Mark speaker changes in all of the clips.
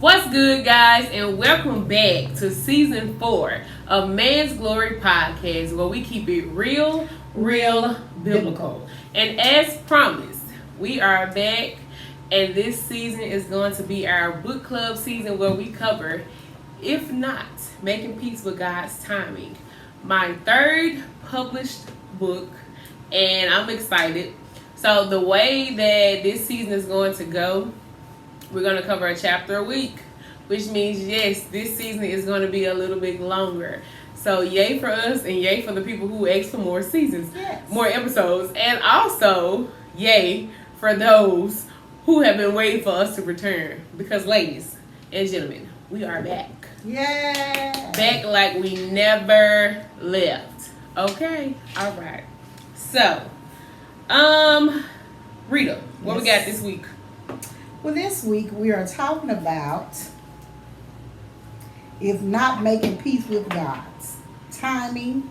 Speaker 1: What's good, guys, and welcome back to season 4 of Man's Glory Podcast, where we keep it real, biblical. And as promised, we are back, and this season is going to be our book club season where we cover, if not, Making Peace with God's Timing, my third published book, and I'm excited. So the way that this season is going to go, we're going to cover a chapter a week, which means, yes, this season is going to be a little bit longer. So yay for us and yay for the people who asked for more seasons, more episodes. And also, yay for those who have been waiting for us to return. Because, ladies and gentlemen, we are back.
Speaker 2: Yeah.
Speaker 1: Back like we never left. Okay? All right. So, Rita, what we got this week?
Speaker 2: Well, this week we are talking about if not making peace with God's timing,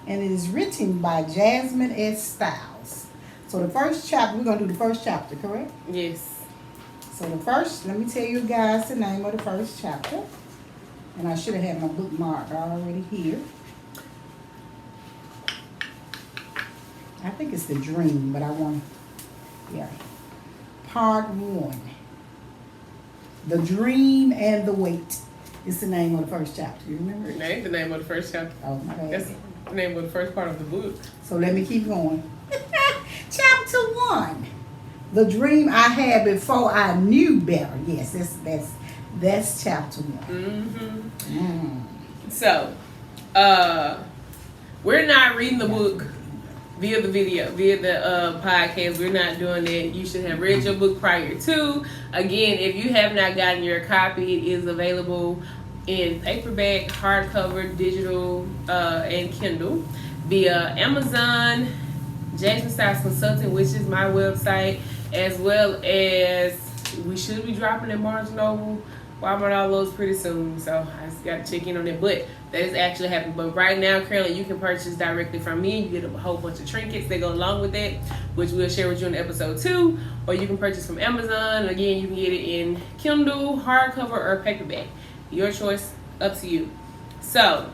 Speaker 2: and it is written by Jasmine S. Stiles. So the first chapter, we're going to do the first chapter, correct?
Speaker 1: Yes.
Speaker 2: So let me tell you guys the name of the first chapter. And I should have had my bookmark already here. I think it's The Dream, but Part 1. The Dream and the Wait is the name of the first chapter. You remember it?
Speaker 1: That ain't the name of the first chapter.
Speaker 2: Oh, my bad.
Speaker 1: That's the name of the first part of the book.
Speaker 2: So let me keep going. Chapter 1. The Dream I Had Before I Knew Better. Yes, that's chapter 1.
Speaker 1: Mm-hmm. So, we're not reading the book via the podcast. We're not doing that. You should have read your book prior to. Again, if you have not gotten your copy, it is available in paperback, hardcover, digital, and Kindle via Amazon, Jasmine Stiles Consulting, which is my website, as well as we should be dropping in Barnes & Noble, Walmart, all those pretty soon. So I just got to check in on it. But that is actually happening. But right now, currently, you can purchase directly from me. You get a whole bunch of trinkets that go along with that, which we'll share with you in episode 2. Or you can purchase from Amazon. Again, you can get it in Kindle, hardcover, or paperback. Your choice, up to you. So,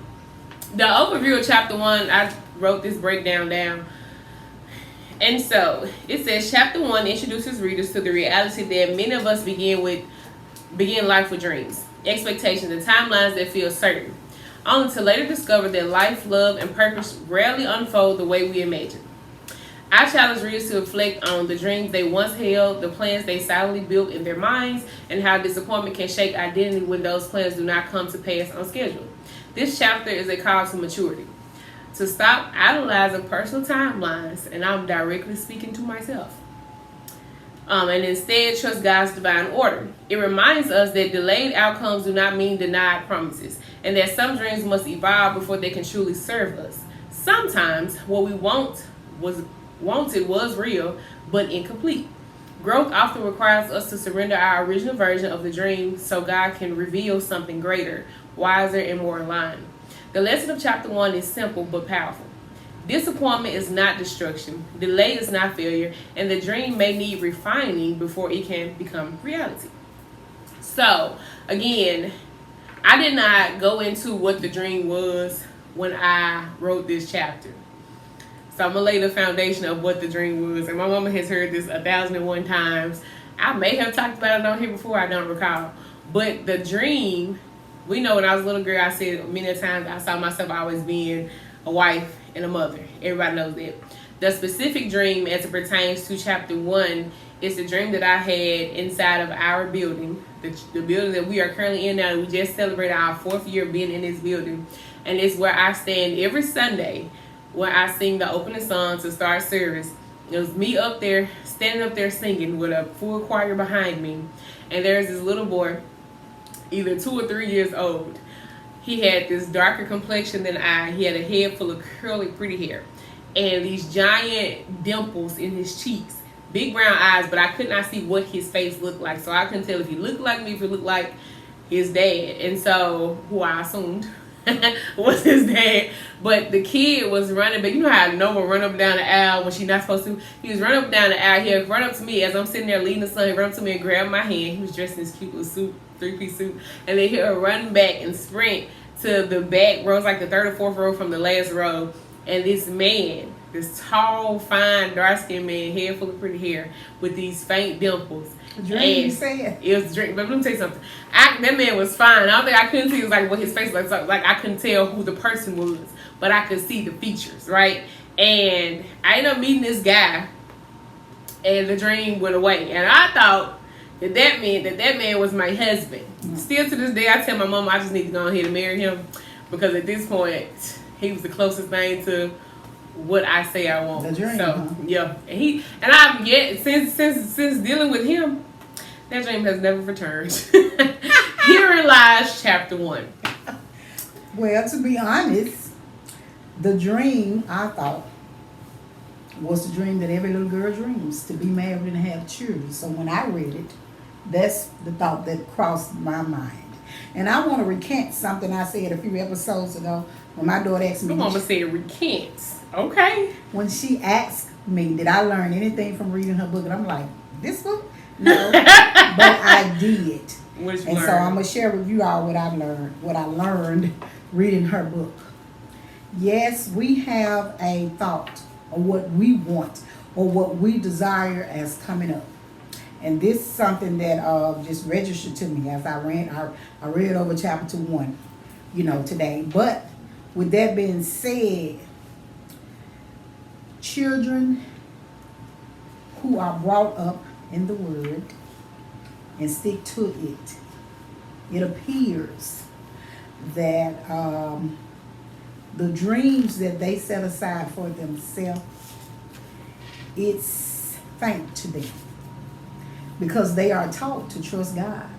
Speaker 1: the overview of chapter 1, I wrote this breakdown down. And so, it says, chapter 1 introduces readers to the reality that many of us begin life with dreams, expectations, and timelines that feel certain, only to later discover that life, love, and purpose rarely unfold the way we imagine. I challenge readers to reflect on the dreams they once held, the plans they silently built in their minds, and how disappointment can shake identity when those plans do not come to pass on schedule. This chapter is a call to maturity, to stop idolizing personal timelines, and I'm directly speaking to myself. And instead trust God's divine order. It reminds us that delayed outcomes do not mean denied promises, and that some dreams must evolve before they can truly serve us. Sometimes what we wanted was real, but incomplete. Growth often requires us to surrender our original version of the dream so God can reveal something greater, wiser, and more aligned. The lesson of chapter 1 is simple but powerful. Disappointment is not destruction, delay is not failure, and the dream may need refining before it can become reality. So, again, I did not go into what the dream was when I wrote this chapter. So I'm going to lay the foundation of what the dream was. And my mama has heard this 1,001 times. I may have talked about it on here before, I don't recall. But the dream, we know when I was a little girl, I said many times I saw myself always being a wife and a mother. Everybody knows that. The specific dream as it pertains to chapter 1 is the dream that I had inside of our building, the building that we are currently in now. We just celebrated our 4th year being in this building. And it's where I stand every Sunday when I sing the opening song to start service. It was me up there, standing up there singing with a full choir behind me. And there's this little boy, either 2 or 3 years old. He had this darker complexion than I. He had a head full of curly, pretty hair. And these giant dimples in his cheeks. Big brown eyes, but I could not see what his face looked like. So I couldn't tell if he looked like me, if he looked like his dad. And so, who I assumed was his dad. But the kid was running, but you know how Noah run up and down the aisle when she not supposed to? He was running up and down the aisle. He had run up to me as I'm sitting there leading the son. He run up to me and grabbed my hand. He was dressed in his cute little suit, 3-piece suit. And then he'll run back and sprint to the back row, like the third or fourth row from the last row. And this man, this tall, fine, dark-skinned man, head full of pretty hair, with these faint dimples.
Speaker 2: Dream said.
Speaker 1: It was a dream. But let me tell you something. That man was fine. I don't think I couldn't see like what his face looked like I couldn't tell who the person was, but I could see the features, right? And I ended up meeting this guy, and the dream went away. And I thought that meant that man was my husband. Still to this day, I tell my mom I just need to go ahead and marry him, because at this point he was the closest thing to what I say I want.
Speaker 2: The dream,
Speaker 1: so yeah, and I've yet since dealing with him, that dream has never returned. Herein lies chapter 1.
Speaker 2: Well, to be honest, the dream I thought was the dream that every little girl dreams, to be married and have children. So when I read it, that's the thought that crossed my mind. And I want to recant something I said a few episodes ago when my daughter asked me.
Speaker 1: My mama said recant. Okay.
Speaker 2: When she asked me, did I learn anything from reading her book? And I'm like, this book? No. But I did.
Speaker 1: What you
Speaker 2: and
Speaker 1: learned?
Speaker 2: so I'm going to share with you all what I learned reading her book. Yes, we have a thought of what we want or what we desire as coming up. And this is something that just registered to me as I read over chapter 1, today. But with that being said, children who are brought up in the Word and stick to it, it appears that the dreams that they set aside for themselves, it's faint to them, because they are taught to trust God,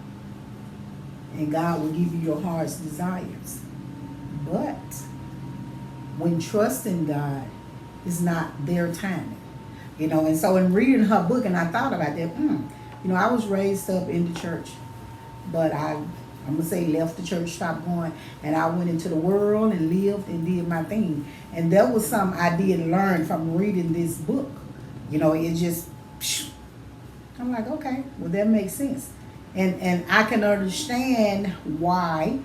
Speaker 2: and God will give you your heart's desires. But when trusting God is not their timing, and so in reading her book, and I thought about that, I was raised up in the church, but I'm going to say left the church, stopped going, and I went into the world and lived and did my thing. And that was something I did learn from reading this book. It just, I'm like, okay, well, that makes sense. And I can understand why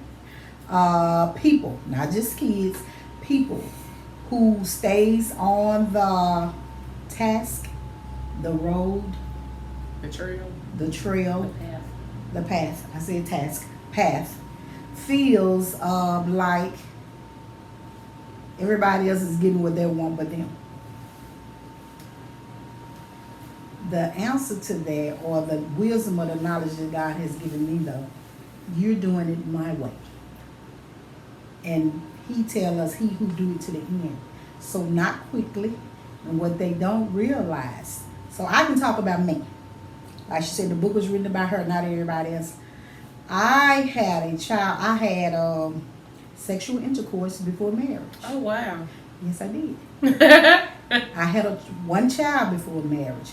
Speaker 2: people, not just kids, people who stays on the task, the road,
Speaker 1: the trail,
Speaker 2: the path. I said task, path, feels like everybody else is getting what they want but them. The answer to that, or the wisdom or the knowledge that God has given me, though, you're doing it my way. And he tell us, he who do it to the end. So not quickly, and what they don't realize. So I can talk about me. Like she said, the book was written about her, not everybody else. I had a child. I had sexual intercourse before marriage.
Speaker 1: Oh, wow.
Speaker 2: Yes, I did. I had one child before marriage.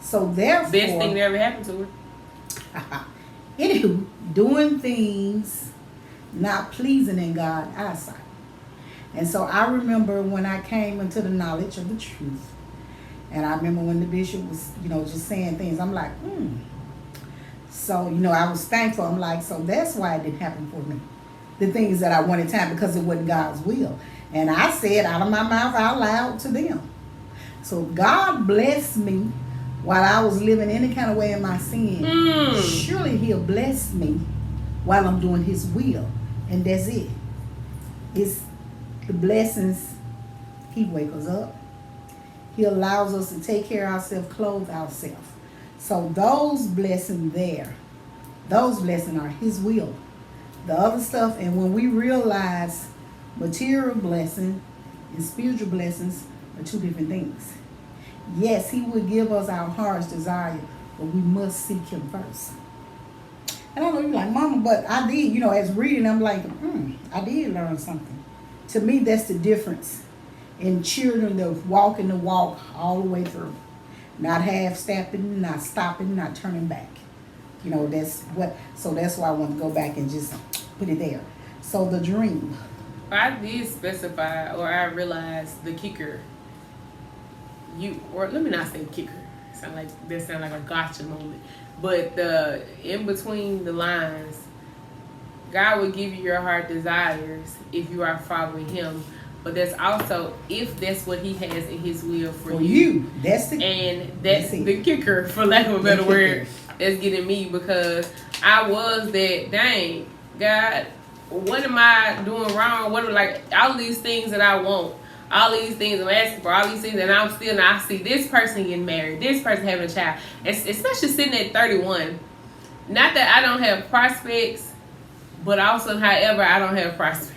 Speaker 2: So therefore,
Speaker 1: best thing that ever happened to her.
Speaker 2: Anywho, doing things not pleasing in God's eyesight. And so I remember when I came into the knowledge of the truth, and I remember when the bishop was, just saying things, I'm like, So, I was thankful. I'm like, so that's why it didn't happen for me. The things that I wanted time, because it wasn't God's will. And I said out of my mouth out loud to them. So God blessed me while I was living any kind of way in my sin. Surely he'll bless me while I'm doing his will. And that's it. It's the blessings. He wakes us up. He allows us to take care of ourselves, clothe ourselves. So those blessings are his will. The other stuff, and when we realize material blessing and spiritual blessings are two different things. Yes, he will give us our heart's desire, but we must seek him first. And I know you're like, Mama, but I did, as reading, I'm like, I did learn something. To me, that's the difference in children that walking the walk all the way through. Not half-stepping, not stopping, not turning back. So that's why I want to go back and just put it there. So the dream.
Speaker 1: I did specify, or I realized the kicker. Or let me not say kicker. Sound like a gotcha moment. But the in between the lines, God will give you your heart desires if you are following Him. But there's also if that's what He has in His will for you.
Speaker 2: That's the
Speaker 1: the kicker, for lack of a better word, that's getting me, because I was that, dang, God, what am I doing wrong? What are, like, all these things that I want, all these things I'm asking for, all these things, and I'm still not. I see this person getting married, this person having a child, especially sitting at 31. Not that I don't have prospects, but also, however, I don't have prospects.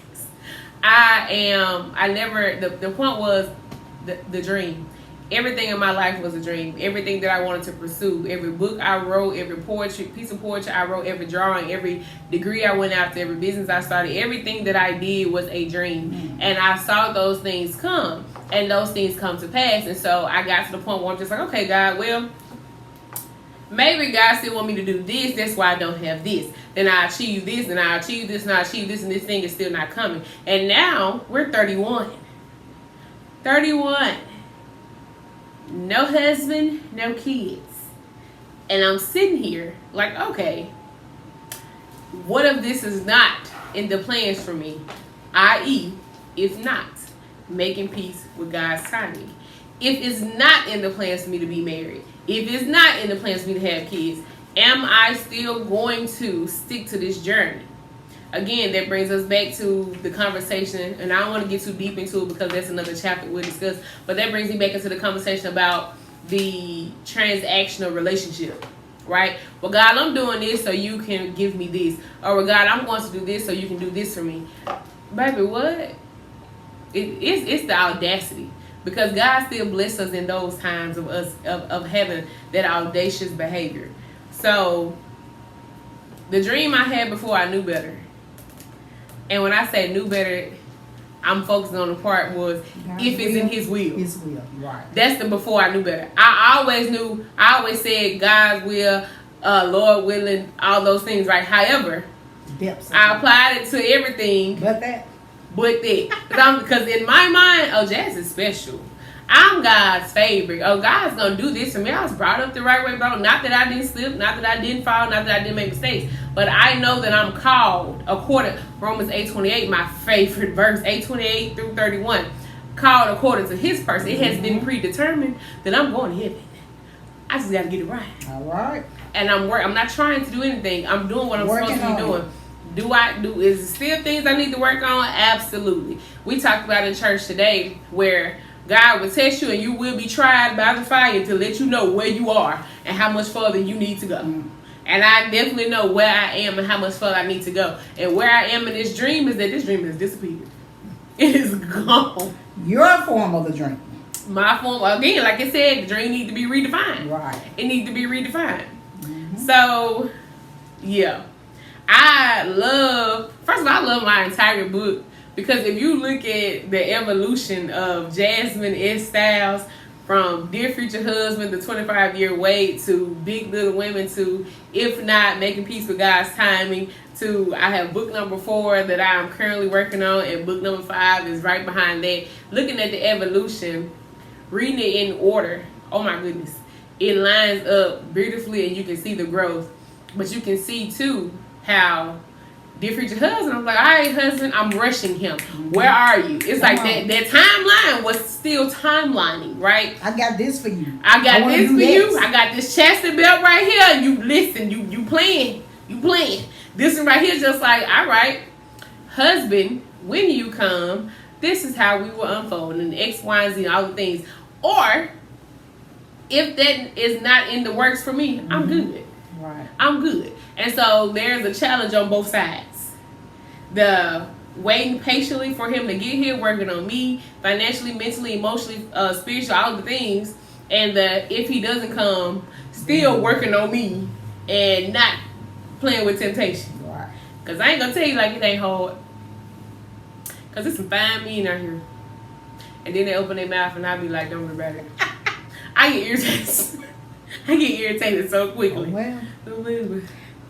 Speaker 1: The point was the dream. Everything in my life was a dream. Everything that I wanted to pursue, every book I wrote, every piece of poetry I wrote, every drawing, every degree I went after, every business I started, everything that I did was a dream. Mm-hmm. And I saw those things come, and those things come to pass. And so I got to the point where I'm just like, okay, God, well, maybe God still want me to do this. That's why I don't have this. Then I achieve this, and I achieve this, and I achieve this, and this thing is still not coming. And now we're 31. 31. No husband, no kids. And I'm sitting here like, okay, what if this is not in the plans for me? I.e., if not, making peace with God's timing. If it's not in the plans for me to be married, if it's not in the plans for me to have kids, am I still going to stick to this journey? Again, that brings us back to the conversation, and I don't want to get too deep into it because that's another chapter we'll discuss, but that brings me back into the conversation about the transactional relationship, right? Well, God, I'm doing this so you can give me this. Or, well, God, I'm going to do this so you can do this for me. Baby, what? It's the audacity. Because God still blesses us in those times of us of having that audacious behavior. So, the dream I had before I knew better. And when I say knew better, I'm focusing on the part was if it's in His will.
Speaker 2: His will, right.
Speaker 1: That's the before I knew better. I always said God's will, Lord willing, all those things, right? However, I applied it to everything.
Speaker 2: But that.
Speaker 1: Because in my mind, oh, Jazz is special. I'm God's favorite. Oh, God's going to do this for me. I was brought up the right way, bro. Not that I didn't slip, not that I didn't fall, not that I didn't make mistakes. But I know that I'm called, according to Romans 8:28, my favorite verse, 8:28 through 31. Called according to His person. It has been predetermined that I'm going to heaven. I just got to get it right.
Speaker 2: All right.
Speaker 1: And I'm not trying to do anything. I'm doing what I'm supposed to be doing. Is there still things I need to work on? Absolutely. We talked about in church today where God will test you and you will be tried by the fire to let you know where you are and how much further you need to go. And I definitely know where I am and how much further I need to go. And where I am in this dream is that this dream has disappeared. It is gone.
Speaker 2: Your form of the dream.
Speaker 1: My form, again, like I said, the dream needs to be redefined.
Speaker 2: Right.
Speaker 1: It needs to be redefined. So, yeah. I love my entire book, because if you look at the evolution of Jasmine S. Styles from Dear Future Husband, the 25-year wait, to Big Little Women, to If Not, Making Peace with God's Timing, to I have book number 4 that I'm currently working on, and book number 5 is right behind that. Looking at the evolution, reading it in order, oh my goodness, it lines up beautifully and you can see the growth. But you can see too how Dear Future Husband, I'm like, all right, husband, I'm rushing him. Where are you? It's like that timeline was still timelining, right?
Speaker 2: I got this for you.
Speaker 1: I got this for you. I got this chastity belt right here. You listen, you playing. This one right here just like, all right, husband, when you come, this is how we will unfold, and X, Y, and Z, all the things. Or, if that is not in the works for me, I'm good.
Speaker 2: Right.
Speaker 1: I'm good. And so there's a challenge on both sides. The waiting patiently for him to get here, working on me, financially, mentally, emotionally, spiritually, all the things. And if he doesn't come, still working on me and not playing with temptation.
Speaker 2: Right.
Speaker 1: Because I ain't going to tell you like it ain't hard. Because there's some fine men out here. And then they open their mouth and I be like, don't worry about it. I get irritated so quickly.
Speaker 2: Oh, well,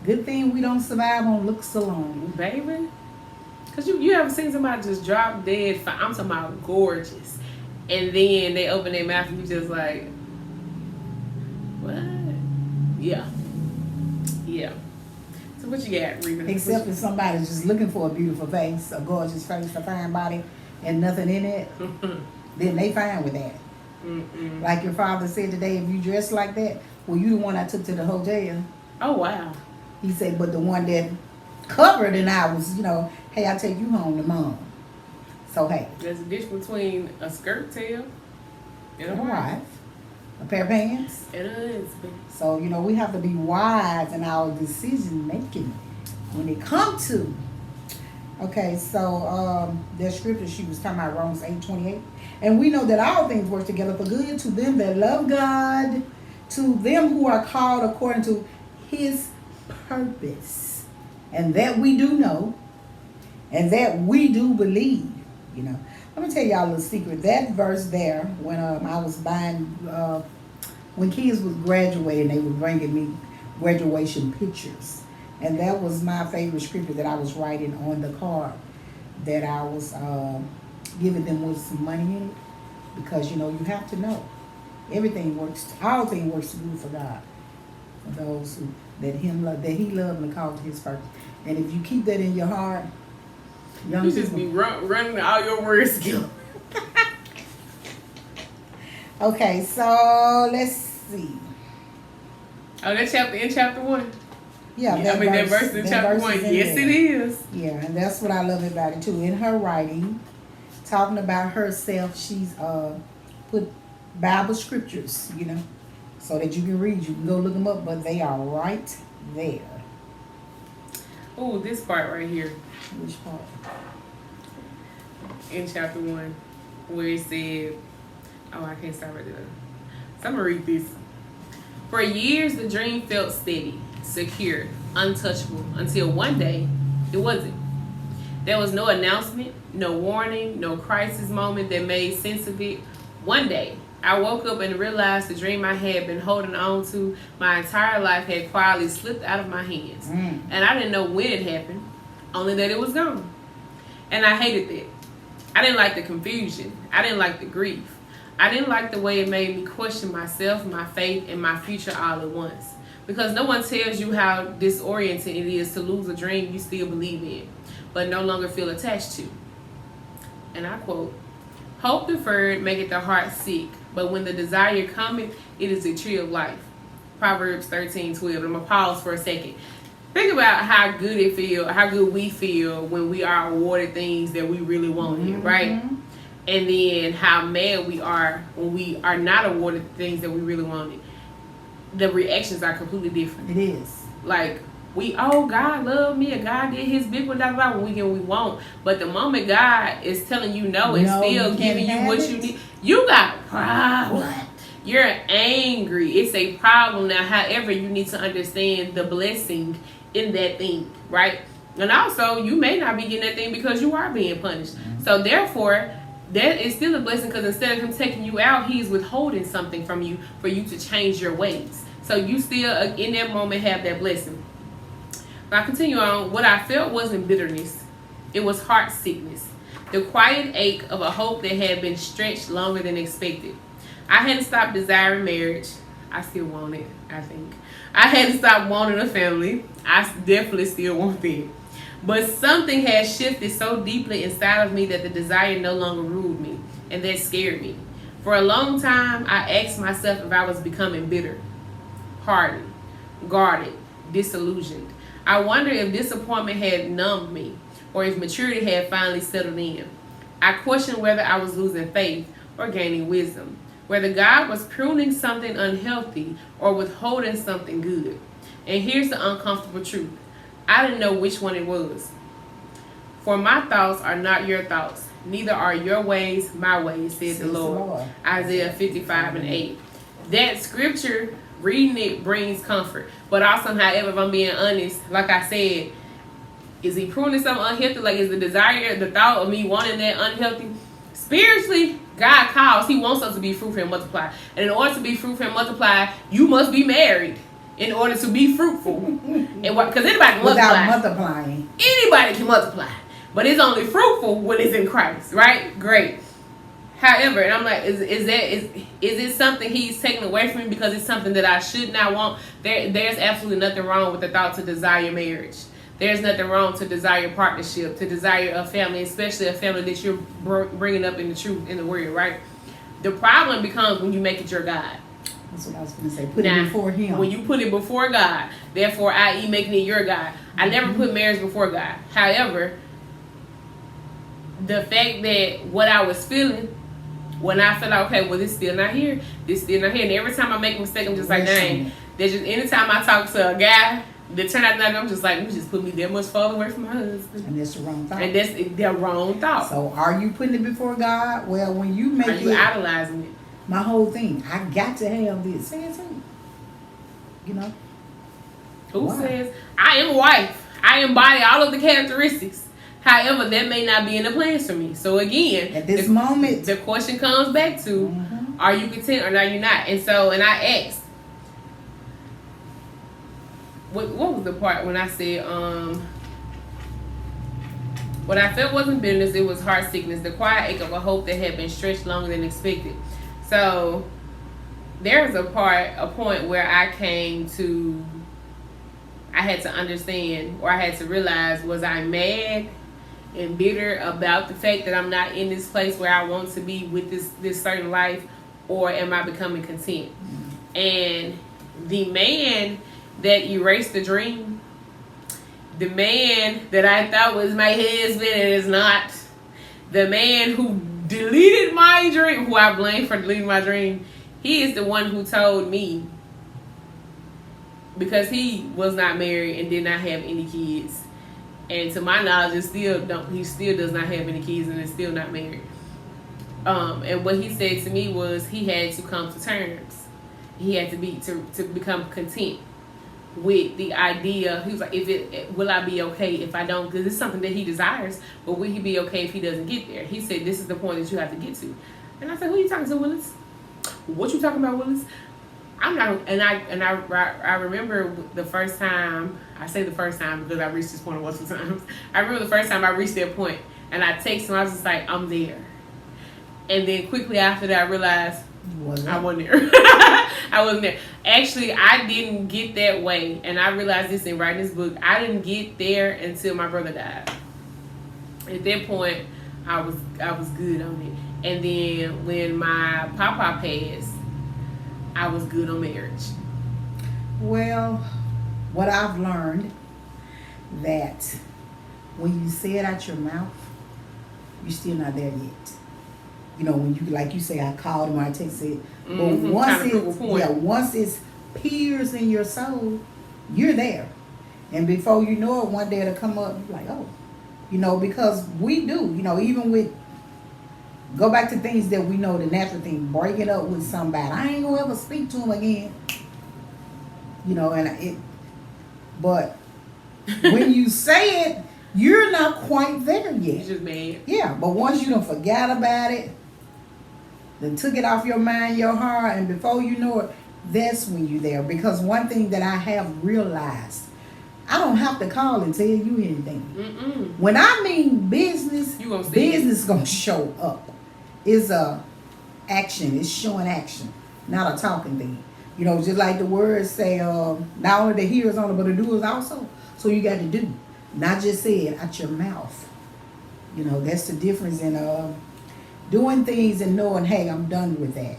Speaker 2: good thing we don't survive on looks alone.
Speaker 1: Baby. Cause you ever seen somebody just drop dead? I'm talking about gorgeous, and then they open their mouth and you just like, what? Yeah. So what you got, Reba?
Speaker 2: Except if somebody's just looking for a beautiful face, a gorgeous face, a fine body, and nothing in it, then they fine with that.
Speaker 1: Mm-mm.
Speaker 2: Like your father said today, if you dress like that, well, you the one I took to the hotel.
Speaker 1: Oh wow.
Speaker 2: He said, but the one that covered and I was, hey, I'll take you home to mom. So hey.
Speaker 1: There's a difference between a skirt tail and a
Speaker 2: All
Speaker 1: wife.
Speaker 2: right. A pair of pants.
Speaker 1: And a husband.
Speaker 2: So, we have to be wise in our decision making when it comes to. Okay, so the scripture she was talking about, Romans 8:28. And we know that all things work together for good to them that love God, to them who are called according to his purpose. And that we do know, and that we do believe, Let me tell y'all a little secret. That verse there, when I was buying, when kids was graduating, they were bringing me graduation pictures. And that was my favorite scripture that I was writing on the card that I was giving them with some money in it. Because, you have to know. All things works good for God. For those that he loved and called to his purpose. And if you keep that in your heart, young
Speaker 1: You
Speaker 2: people,
Speaker 1: just be running all your words together.
Speaker 2: Okay, so let's see.
Speaker 1: Oh, that chapter in chapter 1.
Speaker 2: Yeah,
Speaker 1: that verse in chapter 1. Yes, it is.
Speaker 2: Yeah, and that's what I love about it too. In her writing, talking about herself, she's put Bible scriptures, so that you can read. You can go look them up, but they are right there.
Speaker 1: Oh, this part right here.
Speaker 2: Which part?
Speaker 1: In chapter 1, where it said, oh, I can't stop right there. So I'm going to read this. For years, the dream felt steady, secure, untouchable, until one day, it wasn't. There was no announcement, no warning, no crisis moment that made sense of it. One day, I woke up and realized the dream I had been holding on to my entire life had quietly slipped out of my hands. And I didn't know when it happened, only that it was gone. And I hated that. I didn't like the confusion. I didn't like the grief. I didn't like the way it made me question myself, my faith, and my future all at once. Because no one tells you how disorienting it is to lose a dream you still believe in, but no longer feel attached to. And I quote, hope deferred maketh the heart sick, but when the desire cometh, it is a tree of life. Proverbs 13:12. I'm going to pause for a second. Think about how good we feel when we are awarded things that we really wanted, right? And then how mad we are when we are not awarded things that we really wanted. The reactions are completely different.
Speaker 2: It is.
Speaker 1: Like, God loved me, and God did his big one, when we get what we want. But the moment God is telling you no and still giving you what you need, you got a problem. You're angry. It's a problem now. However, you need to understand the blessing in that thing, right? And also, you may not be getting that thing because you are being punished. So therefore, that is still a blessing, because instead of him taking you out, he's withholding something from you for you to change your ways. So you still, in that moment, have that blessing. But I continue on. What I felt wasn't bitterness. It was heart sickness. The quiet ache of a hope that had been stretched longer than expected. I hadn't stopped desiring marriage. I still want it, I think. I hadn't stopped wanting a family. I definitely still want that. But something had shifted so deeply inside of me that the desire no longer ruled me, and that scared me. For a long time, I asked myself if I was becoming bitter, hardened, guarded, disillusioned. I wondered if disappointment had numbed me, or if maturity had finally settled in. I questioned whether I was losing faith or gaining wisdom, whether God was pruning something unhealthy or withholding something good. And here's the uncomfortable truth. I didn't know which one it was. For my thoughts are not your thoughts, neither are your ways my ways, said the Lord. Isaiah 55:8. That scripture, reading it brings comfort. But also, however, if I'm being honest, like I said, is he pruning something unhealthy? Like, is the desire, the thought of me wanting that unhealthy? Spiritually, God calls. He wants us to be fruitful and multiply. And in order to be fruitful and multiply, you must be married in order to be fruitful. And because anybody can multiply.
Speaker 2: Without multiplying.
Speaker 1: Anybody can multiply. but it's only fruitful when it's in Christ, right? Great. However, and I'm like, is it something he's taking away from me because it's something that I should not want? There's absolutely nothing wrong with the thought to desire marriage. There's nothing wrong to desire partnership, to desire a family, especially a family that you're bringing up in the truth, in the word, right? The problem becomes when you make it your God.
Speaker 2: That's what I was going to say. Put it before him.
Speaker 1: When you put it before God, therefore, i.e. making it your God. I never put marriage before God. However, the fact that what I was feeling, when I felt like, okay, well, this still not here. This still not here. And every time I make a mistake, I'm just like, dang. There's just, anytime I talk to a guy that turned out that, I'm just like, you just put me that much farther away from my husband.
Speaker 2: And that's the wrong thought.
Speaker 1: And that's the wrong thought.
Speaker 2: So are you putting it before God? Well, when you make
Speaker 1: it. Are you idolizing it?
Speaker 2: My whole thing, I got to have this. Say it to me. You know?
Speaker 1: Who says, I am a wife. I embody all of the characteristics. However, that may not be in the plans for me. So again,
Speaker 2: at this moment,
Speaker 1: the question comes back to, are you content or are you not? And so, and I asked, what was the part when I said, what I felt wasn't bitterness, it was heart sickness, the quiet ache of a hope that had been stretched longer than expected. So there's a point where I had to understand, or I had to realize, was I mad and bitter about the fact that I'm not in this place where I want to be with this certain life, or am I becoming content? And the man that erased the dream, the man that I thought was my husband and is not, the man who deleted my dream, who I blame for deleting my dream, he is the one who told me, because he was not married and did not have any kids, and to my knowledge, he still does not have any kids and is still not married. And what he said to me was he had to come to terms. He had to become content with the idea. He was like, will I be okay if I don't? Because it's something that he desires, but will he be okay if he doesn't get there? He said, this is the point that you have to get to. And I said, who are you talking to, Willis? What you talking about, Willis? I'm not, and I remember the first time, I say the first time because I reached this point multiple times. I remember the first time I reached that point, and I texted him, I was just like, I'm there. And then quickly after that, I realized I wasn't there. I wasn't there. Actually, I didn't get that way, and I realized this in writing this book. I didn't get there until my brother died. At that point, I was good on it. And then when my papa passed, I was good on marriage.
Speaker 2: Well, what I've learned, that when you say it out your mouth, you're still not there yet. You know, when you, like you say, I called him, I texted, but once it's peers in your soul, you're there. And before you know it, one day it'll come up, you're like, oh, you know, because we do, you know, even with, go back to things that we know, the natural thing, break it up with somebody. I ain't gonna ever speak to him again. You know, but when you say it, you're not quite there yet.
Speaker 1: You're just mad.
Speaker 2: Yeah, but once you don't forget about it, then took it off your mind, your heart, and before you know it, that's when you're there. Because one thing that I have realized, I don't have to call and tell you anything.
Speaker 1: Mm-mm.
Speaker 2: When I mean business, business gonna show up. It's a action. It's showing action, not a talking thing. You know, just like the words say, not only the hearers only, but the doers also. So you got to do, not just say it out your mouth. You know, that's the difference in doing things and knowing, hey, I'm done with that.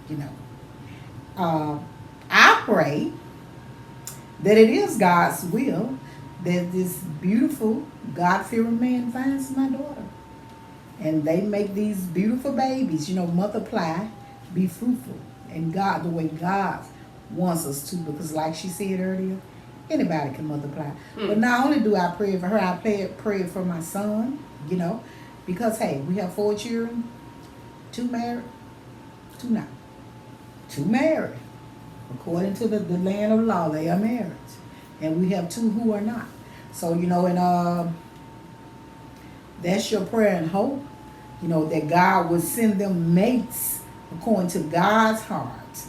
Speaker 2: You know, I pray that it is God's will that this beautiful, God-fearing man finds my daughter. And they make these beautiful babies, you know, multiply, be fruitful. And God, the way God wants us to, because like she said earlier, anybody can multiply. But not only do I pray for her, I pray for my son, you know, because, hey, we have 4 children, 2 married, 2 not. 2 married. According to the land of law, they are married. And we have 2 who are not. So, you know, and that's your prayer and hope, you know, that God will send them mates according to God's heart,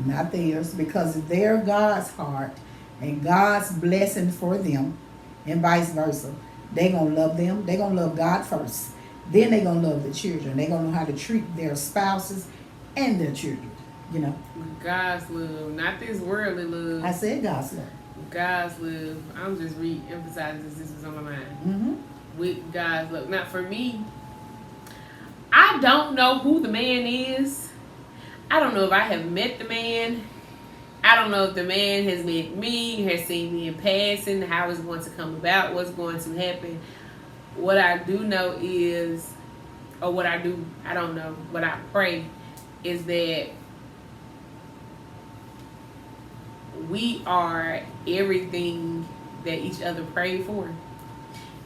Speaker 2: not theirs, because they're God's heart and God's blessing for them, and vice versa. They gonna love them. They gonna love God first. Then they gonna love the children. They gonna know how to treat their spouses and their children. You know.
Speaker 1: God's love, not this worldly love.
Speaker 2: I said God's love.
Speaker 1: God's love. I'm just re-emphasizing this was on my mind.
Speaker 2: Mm-hmm.
Speaker 1: With God's love. Now, for me, I don't know who the man is. I don't know if I have met the man. I don't know if the man has met me, has seen me in passing, how it's going to come about, what's going to happen. What I do know is, or what I do, I don't know, what I pray is that we are everything that each other prayed for.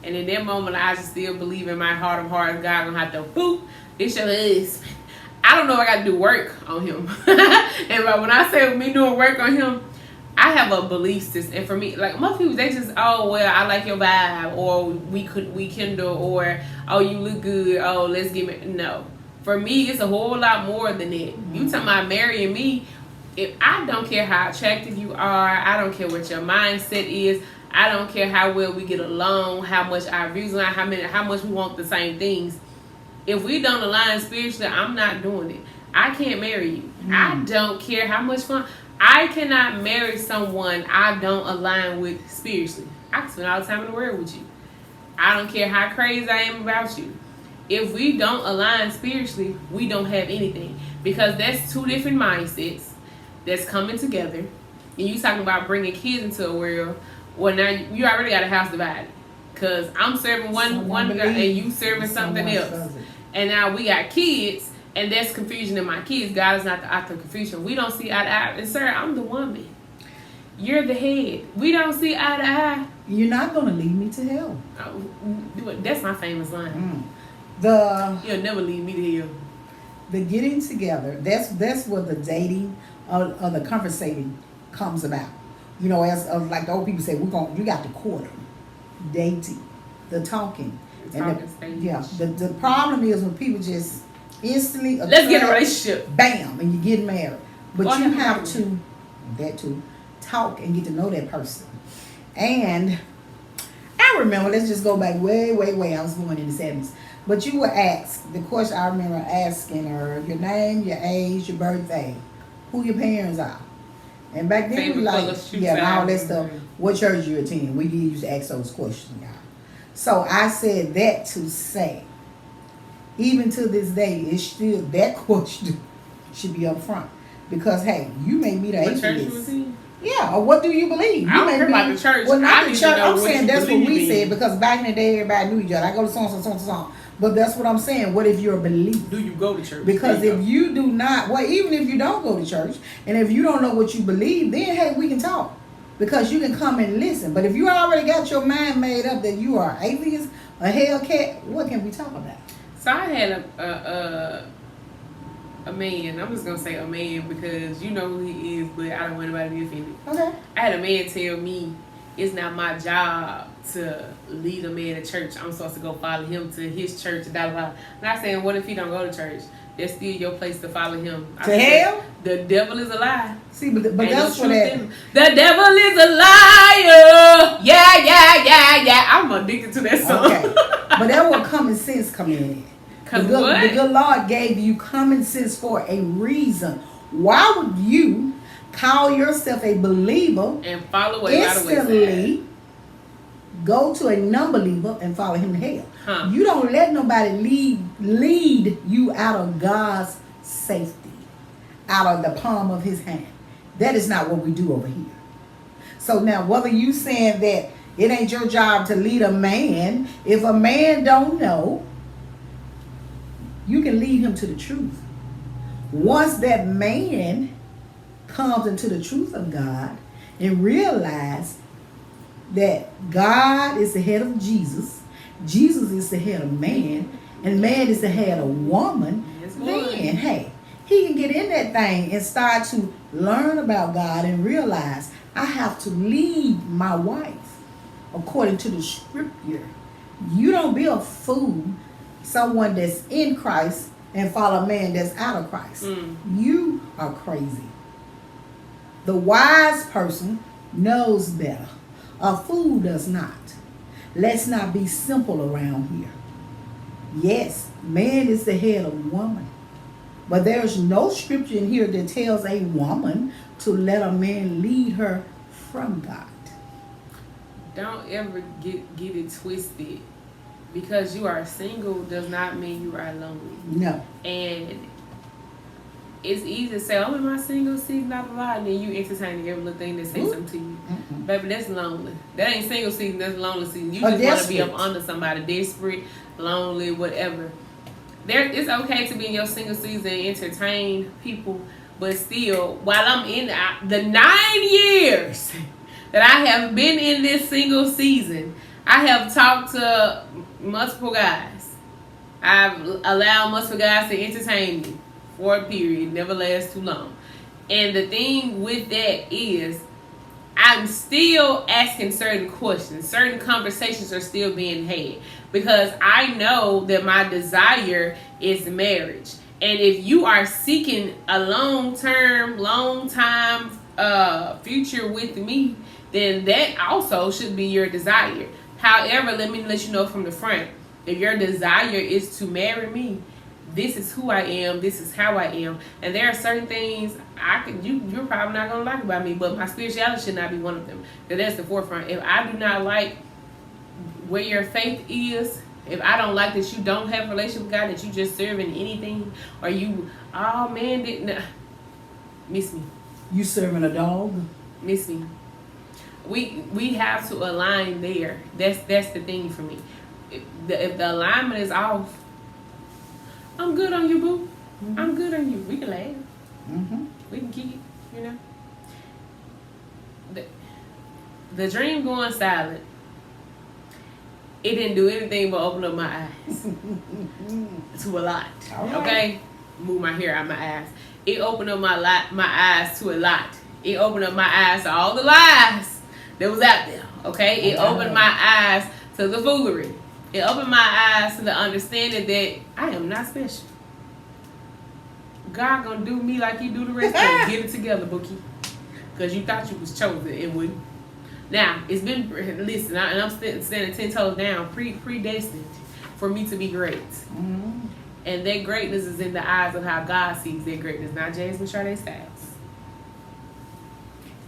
Speaker 1: And in that moment, I just still believe in my heart of hearts, God gonna have to, boop, this your husband. I don't know if I got to do work on him. And when I say me doing work on him, I have a belief system. And for me, like most people, they just, oh, well, I like your vibe, or we kindle, or, oh, you look good, oh, let's get married. No. For me, it's a whole lot more than that. You talking about marrying me, if I don't care how attractive you are, I don't care what your mindset is, I don't care how well we get along, how much our views align, how much we want the same things. If we don't align spiritually, I'm not doing it. I can't marry you. I don't care how much fun. I cannot marry someone I don't align with spiritually. I can spend all the time in the world with you. I don't care how crazy I am about you. If we don't align spiritually, we don't have anything. Because that's two different mindsets that's coming together. And you talking about bringing kids into a world. Well, now you already got a house divided. Because I'm serving one God and you serving something else. And now we got kids, and that's confusion in my kids. God is not the author of confusion. We don't see eye to eye. And sir, I'm the woman. You're the head. We don't see eye to eye.
Speaker 2: You're not going to lead me to hell.
Speaker 1: That's my famous line. You'll never lead me to hell.
Speaker 2: The getting together, that's what the dating or the conversating comes about. You know, as like the old people say, you got to court them. Dating, the talking. The problem is when people just instantly
Speaker 1: let's get a relationship,
Speaker 2: bam, and you get married. But you have to talk and get to know that person. And I remember, let's just go back way. I was born in the 70s. But you were asked the question. I remember asking her your name, your age, your birthday, who your parents are. And back then we like and all that stuff. What church you attend? We used to ask those questions, y'all. So I said that to say, even to this day, it's still that question should be up front. Because, hey, you may be the atheist. Yeah, or what do you believe?
Speaker 1: I don't care about the church.
Speaker 2: Well, not the church. I'm saying that's what we said, because back in the day, everybody knew each other. I go to so-and-so. But that's what I'm saying. What if you're a believer?
Speaker 1: Do you go to church?
Speaker 2: Because if you do not, well, even if you don't go to church, and if you don't know what you believe, then, hey, we can talk. Because you can come and listen. But if you already got your mind made up that you are atheist, a hellcat, what can we talk about?
Speaker 1: So I had a man. I'm just gonna say a man because you know who he is, but I don't want anybody to be offended.
Speaker 2: Okay.
Speaker 1: I had a man tell me it's not my job to lead a man to church. I'm supposed to go follow him to his church. I'm not saying what if he don't go to church. That's still your place to follow him.
Speaker 2: To hell?
Speaker 1: The devil is a lie.
Speaker 2: See, but that's what that.
Speaker 1: The devil is a liar. Yeah. I'm addicted to that song.
Speaker 2: Okay. But that's where common sense come in. The good Lord gave you common sense for a reason. Why would you call yourself a believer
Speaker 1: and follow
Speaker 2: instantly go to a non-believer and follow him to hell? Huh. You don't let nobody lead you out of God's safety, out of the palm of his hand. That is not what we do over here. So now, whether you saying that it ain't your job to lead a man, if a man don't know, you can lead him to the truth. Once that man comes into the truth of God and realize that God is the head of Jesus, Jesus is the head of man, and man is the head of woman, then, hey, he can get in that thing and start to learn about God and realize I have to lead my wife according to the scripture. You don't be a fool, someone that's in Christ, and follow a man that's out of Christ. You are crazy. The wise person knows better. A fool does not. Let's not be simple around here. Yes, man is the head of woman. But there's no scripture in here that tells a woman to let a man lead her from God.
Speaker 1: Don't ever get it twisted. Because you are single does not mean you are lonely.
Speaker 2: No.
Speaker 1: And it's easy to say, "Oh, in my single season, blah blah blah," and then you entertaining every little thing that says something to you.
Speaker 2: Mm-mm.
Speaker 1: Baby, that's lonely. That ain't single season. That's lonely season. You
Speaker 2: Or
Speaker 1: just want to be
Speaker 2: desperate.
Speaker 1: up under somebody, desperate, lonely, whatever. It's okay to be in your single season and entertain people, but still, while I'm in the 9 years that I have been in this single season, I have talked to multiple guys. I've allowed multiple guys to entertain me for a period, never lasts too long. And the thing with that is, I'm still asking certain questions. Certain conversations are still being had because I know that my desire is marriage. And if you are seeking a long time future with me, then that also should be your desire. However, let me let you know from the front, if your desire is to marry me, this is who I am, this is how I am, and there are certain things you're probably not gonna like about me, but my spirituality should not be one of them. Because that's the forefront. If I do not like where your faith is, if I don't like that you don't have a relationship with God, that you just serving anything, or you, oh man, didn't miss me.
Speaker 2: You serving a dog?
Speaker 1: Miss me. We have to align there. That's the thing for me. If the alignment is off, I'm good on you, boo. Mm-hmm. I'm good on you. We can laugh.
Speaker 2: Mm-hmm.
Speaker 1: We can keep, the dream going silent. It didn't do anything but open up my eyes to a lot.
Speaker 2: All right.
Speaker 1: Okay, move my hair out my eyes. It opened up my eyes to a lot. It opened up my eyes to all the lies that was out there. Okay, it opened my eyes to the foolery. It opened my eyes to the understanding that I am not special. God gonna do me like he do the rest of us. Get it together, Bookie. Because you thought you was chosen and wouldn't. Now, it's been, listen, and I'm standing 10 toes down, predestined for me to be great.
Speaker 2: Mm-hmm.
Speaker 1: And that greatness is in the eyes of how God sees that greatness, not James Sade Styles.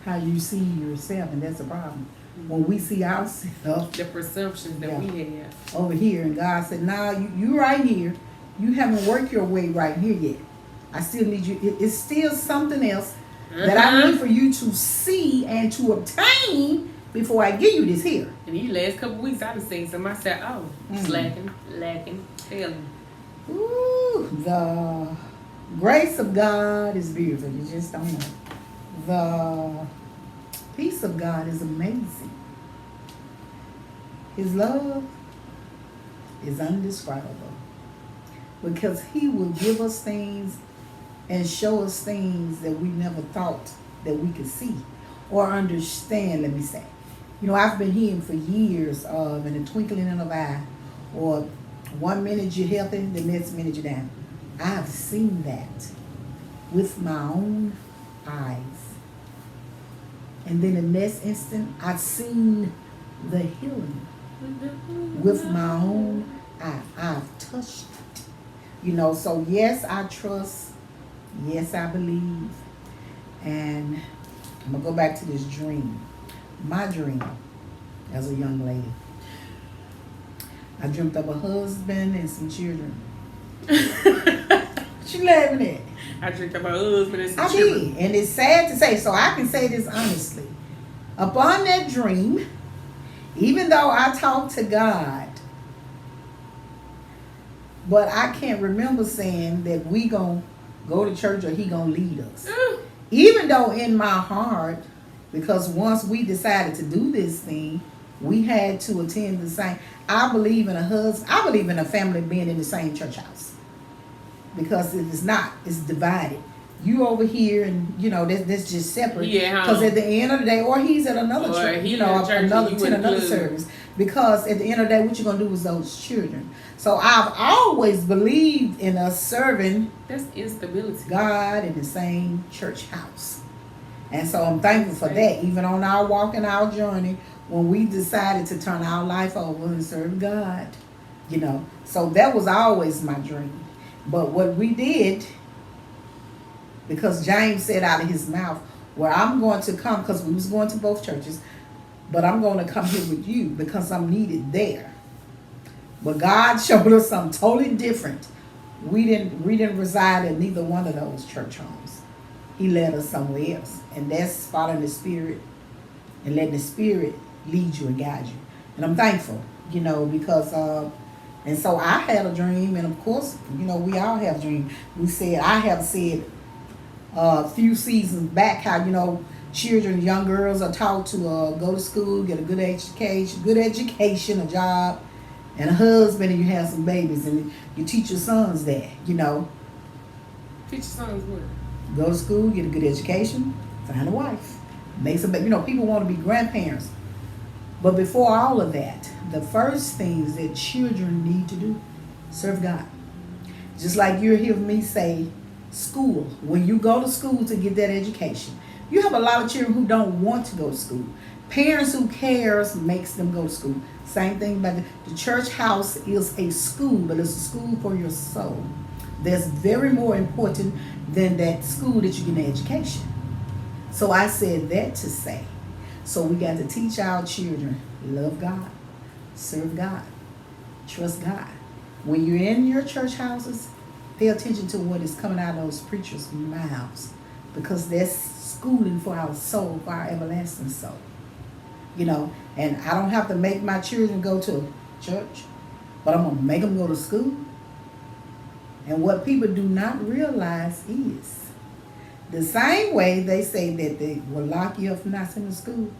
Speaker 2: How you see yourself, and that's a problem. When we see ourselves,
Speaker 1: The presumptions that we have.
Speaker 2: over here, and God said, "Nah, you right here. You haven't worked your way right here yet. I still need you. It's still something else that I need for you to see and to obtain before I give you this here."
Speaker 1: And these last couple of weeks, I've been saying something. I said, "Oh, lacking, failing."
Speaker 2: Ooh, the grace of God is beautiful. You just don't know. The peace of God is amazing. His love is indescribable because he will give us things and show us things that we never thought that we could see or understand, let me say. I've been hearing for years of in the twinkling of an eye, or 1 minute you're healthy, the next minute you're down. I've seen that with my own eyes. And then the next instant, I've seen the healing with my own eye. I've touched it. So yes, I trust. Yes, I believe. And I'm going to go back to this dream. My dream as a young lady. I dreamt of a husband and some children. What you laughing at?
Speaker 1: I dreamt of my husband and some
Speaker 2: I
Speaker 1: children.
Speaker 2: did. And it's sad to say, so I can say this honestly. Upon that dream, even though I talked to God, but I can't remember saying that we gonna go to church or he gonna lead us. Even though in my heart, because once we decided to do this thing, we had to attend the same. I believe in I believe in a family being in the same church house. Because it is not, it's divided. You over here and, that's just separate.
Speaker 1: Yeah.
Speaker 2: Because at the end of the day, or he's at another church, another service. Because at the end of the day, what you're going to do is those children. So I've always believed in us serving
Speaker 1: That's instability.
Speaker 2: God in the same church house. And so I'm thankful for that. Even on our walk and our journey, when we decided to turn our life over and serve God, you know. So that was always my dream. But what we did, because James said out of his mouth, well, I'm going to come, because we was going to both churches, but I'm going to come here with you because I'm needed there. But God showed us something totally different. We didn't reside in neither one of those church homes. He led us somewhere else. And that's following the Spirit and letting the Spirit lead you and guide you. And I'm thankful, you know, because and so I had a dream, and of course, you know, we all have dreams. I have said a few seasons back how, you know, children, young girls are taught to go to school, get a good education, a job, and a husband, and you have some babies, and you teach your sons that, you know.
Speaker 1: Teach your sons what?
Speaker 2: Go to school, get a good education, find a wife, make some, you know, people want to be grandparents. But before all of that, the first things that children need to do, serve God. Just like you hear me say, school. When you go to school to get that education, you have a lot of children who don't want to go to school. Parents who cares makes them go to school. Same thing about the church house is a school, but it's a school for your soul. That's very more important than that school that you get an education. So I said that to say, so we got to teach our children, love God, serve God, trust God. When you're in your church houses, pay attention to what is coming out of those preachers' mouths, because that's schooling for our soul, for our everlasting soul. You know, and I don't have to make my children go to church, but I'm going to make them go to school. And what people do not realize is the same way they say that they will lock you up for not sending to school,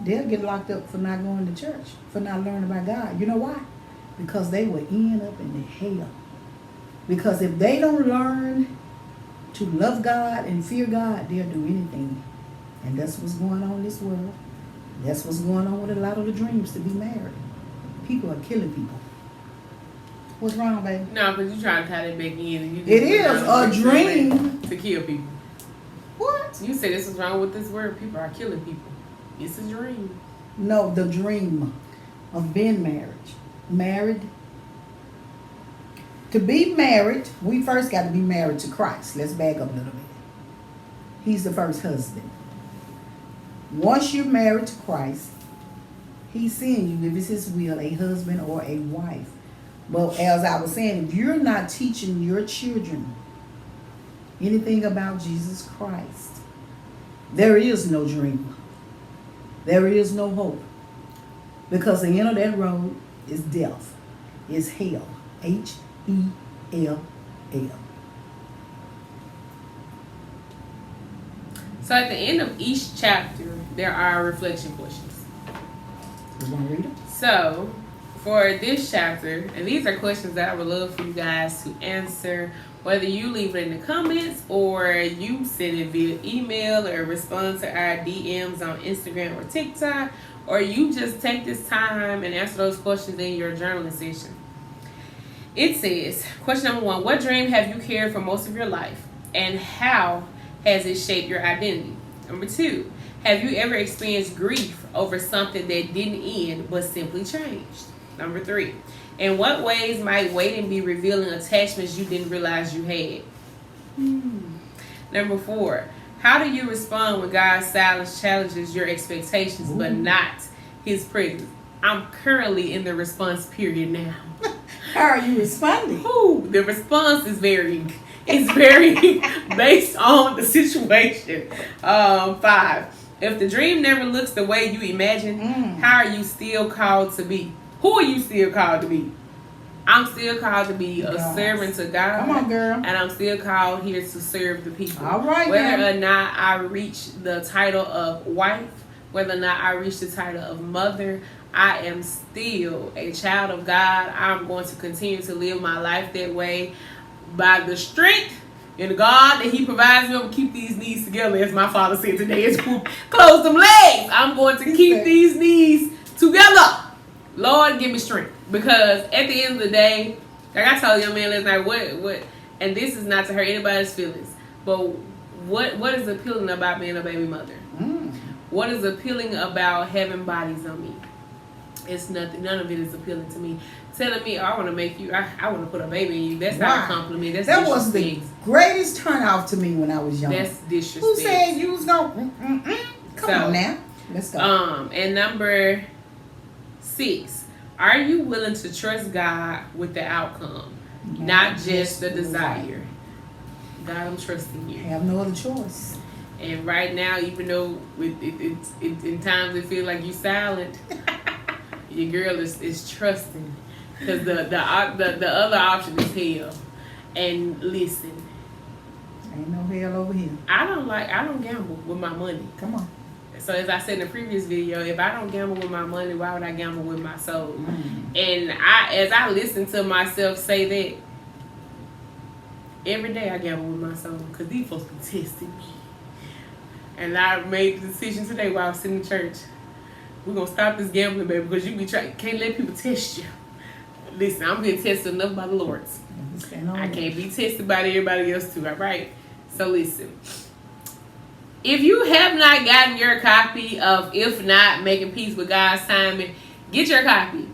Speaker 2: they'll get locked up for not going to church, for not learning about God. You know why? Because they will end up in the hell. Because if they don't learn to love God and fear God, they'll do anything. And that's what's going on in this world. That's what's going on with a lot of the dreams to be married. People are killing people. What's wrong, baby?
Speaker 1: No, because you trying to tie that back in. And you
Speaker 2: It is a dream
Speaker 1: to kill people.
Speaker 2: What?
Speaker 1: You said this is wrong with this word. People are killing people. It's a dream.
Speaker 2: No, the dream of being married. To be married, we first got to be married to Christ. Let's back up a little bit. He's the first husband. Once you're married to Christ, he's seeing you, if it's his will, a husband or a wife. But as I was saying, if you're not teaching your children anything about Jesus Christ, there is no dream. There is no hope. Because the end of that road is death. Is hell. H-E-L-L.
Speaker 1: So at the end of each chapter, there are reflection questions.
Speaker 2: You want to read them?
Speaker 1: So for this chapter, and these are questions that I would love for you guys to answer, whether you leave it in the comments or you send it via email or respond to our DMs on Instagram or TikTok, or you just take this time and answer those questions in your journaling session. It says, question number 1, what dream have you carried for most of your life, and how has it shaped your identity? Number 2, have you ever experienced grief over something that didn't end but simply changed? Number 3, in what ways might waiting be revealing attachments you didn't realize you had? Number 4, how do you respond when God's silence challenges your expectations but not his presence? I'm currently in the response period now.
Speaker 2: How are you responding?
Speaker 1: The response is varying. It's varying based on the situation. 5, if the dream never looks the way you imagine, how are you still called to be? Who are you still called to be? I'm still called to be a servant to God.
Speaker 2: Come on, girl.
Speaker 1: And I'm still called here to serve the people.
Speaker 2: All right,
Speaker 1: whether or not I reach the title of wife, whether or not I reach the title of mother, I am still a child of God. I'm going to continue to live my life that way by the strength in God that he provides me. I'm going to keep these knees together, as my father said today. It's close them legs. I'm going to keep these knees together. Lord, give me strength. Because at the end of the day, like I told young man last night, what, and this is not to hurt anybody's feelings, but what is appealing about being a baby mother? What is appealing about having bodies on me? It's nothing. None of it is appealing to me. Telling me, oh, I want to make you, I want to put a baby in you. That's not a compliment. That's
Speaker 2: that was the greatest turnoff to me when I was young.
Speaker 1: That's disrespect.
Speaker 2: Who said you was going to, come on now. Let's go.
Speaker 1: And number 6, are you willing to trust God with the outcome? Not just the desire. God, I'm trusting you.
Speaker 2: I have no other choice.
Speaker 1: And right now, even though in times it feels like you silent, your girl is trusting, because the other option is hell. And listen,
Speaker 2: ain't no hell over here.
Speaker 1: I don't gamble with my money.
Speaker 2: Come on.
Speaker 1: So as I said in the previous video, if I don't gamble with my money, why would I gamble with my soul? And as I listen to myself say that, every day I gamble with my soul, because these folks be testing me. And I made the decision today while I was sitting in church. We're going to stop this gambling, baby, because you can't let people test you. Listen, I'm being tested enough by the Lord. I can't be tested by everybody else too, all right? So listen. If you have not gotten your copy of If Not, Making Peace with God's Timing, get your copy.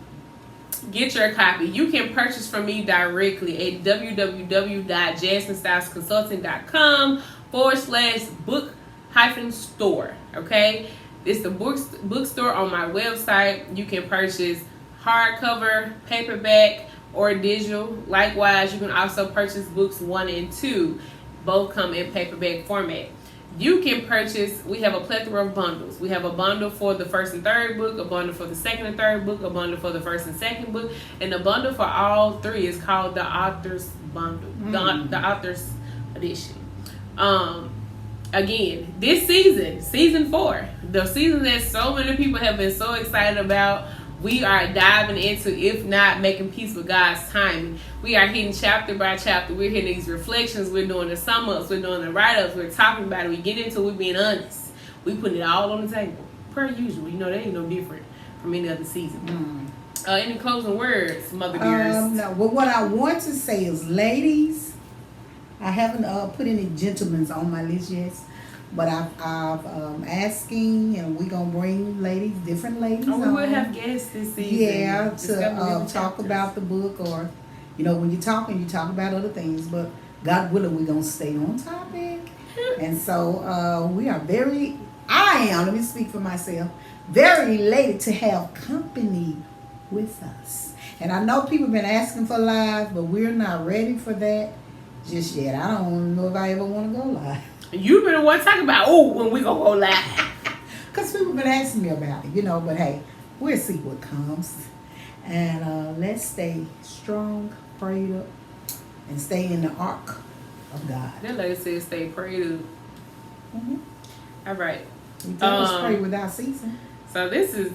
Speaker 1: Get your copy. You can purchase from me directly at www.jasminstylesconsulting.com/book-store. Okay? It's the bookstore on my website. You can purchase hardcover, paperback, or digital. Likewise, you can also purchase books 1 and 2. Both come in paperback format. You can purchase, we have a plethora of bundles. We have a bundle for the first and third book, a bundle for the second and third book, a bundle for the first and second book, and the bundle for all 3 is called the Author's Bundle, the Author's Edition. Again, this season 4, the season that so many people have been so excited about, we are diving into If Not, Making Peace with God's Timing. We are hitting chapter by chapter. We're hitting these reflections. We're doing the sum ups. We're doing the write ups. We're talking about it. We get into it. We're being honest. We putting it all on the table. Per usual. You know, that ain't no different from any other season. Any closing words, Mother Dearest?
Speaker 2: No. Well, what I want to say is, ladies, I haven't put any gentlemen's on my list yet. But I've asking, and we're going to bring different ladies
Speaker 1: on.
Speaker 2: We
Speaker 1: will have guests this season.
Speaker 2: Yeah, to talk about the book, or, you know, when you're talking, you talk about other things. But God willing, we're going to stay on topic. And so let me speak for myself, very elated to have company with us. And I know people have been asking for live, but we're not ready for that just yet. I don't know if I ever want to go live.
Speaker 1: You've been the one talking about, when we gonna go live.
Speaker 2: Because people been asking me about it, you know, but hey, we'll see what comes. And let's stay strong, prayed up, and stay in the ark of God.
Speaker 1: That lady said stay prayed up. All right.
Speaker 2: We tell us pray without ceasing.
Speaker 1: So this is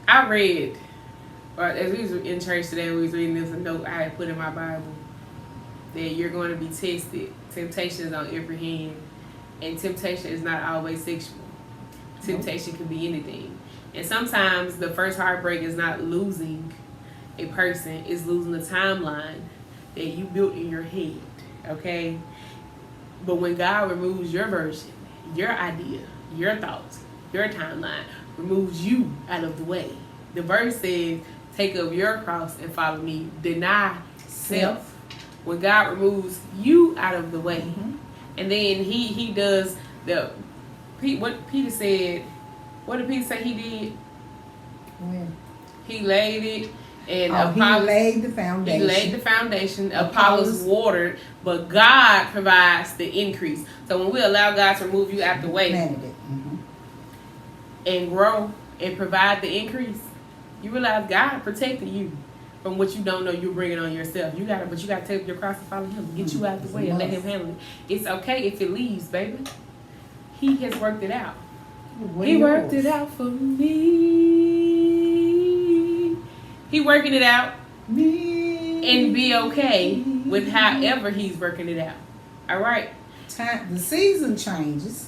Speaker 1: I read, or as we was in church today, we was reading this a note I had put in my Bible, that you're going to be tested. Temptation is on every hand, and temptation is not always sexual. Temptation can be anything, and sometimes the first heartbreak is not losing a person; it's losing the timeline that you built in your head. Okay, but when God removes your version, your idea, your thoughts, your timeline, removes you out of the way. The verse says, take up your cross and follow me. Deny self. When God removes you out of the way. And then he does what Peter said. What did Peter say he did?
Speaker 2: When?
Speaker 1: He laid it. And
Speaker 2: he laid the foundation.
Speaker 1: He laid the foundation. Apollos watered. But God provides the increase. So when we allow God to remove you out the way. And grow and provide the increase, you realize God protected you from what you don't know you're bringing on yourself. You gotta take up your cross and follow Him. Get you out the way and let Him handle it. It's okay if it leaves, baby. He has worked it out. He worked it out for me. He working it out. And be okay with however He's working it out. All right.
Speaker 2: The season changes.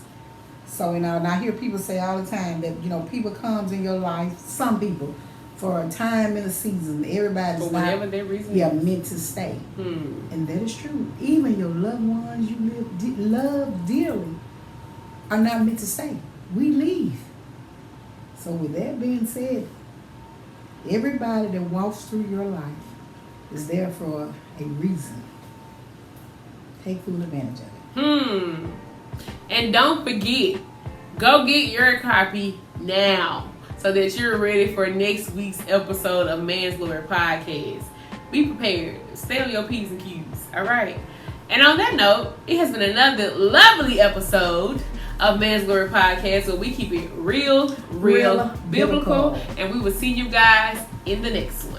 Speaker 2: So, and I hear people say all the time that, people comes in your life, some people, for a time in a season. Everybody's
Speaker 1: For
Speaker 2: not
Speaker 1: whatever their reason
Speaker 2: meant to stay.
Speaker 1: Hmm.
Speaker 2: And that is true. Even your loved ones you love dearly are not meant to stay. We leave. So with that being said, everybody that walks through your life is there for a reason. Take full advantage of it.
Speaker 1: And don't forget, go get your copy now so that you're ready for next week's episode of Man's Glory Podcast. Be prepared. Stay on your P's and Q's. All right. And on that note, it has been another lovely episode of Man's Glory Podcast where we keep it real biblical. And we will see you guys in the next one.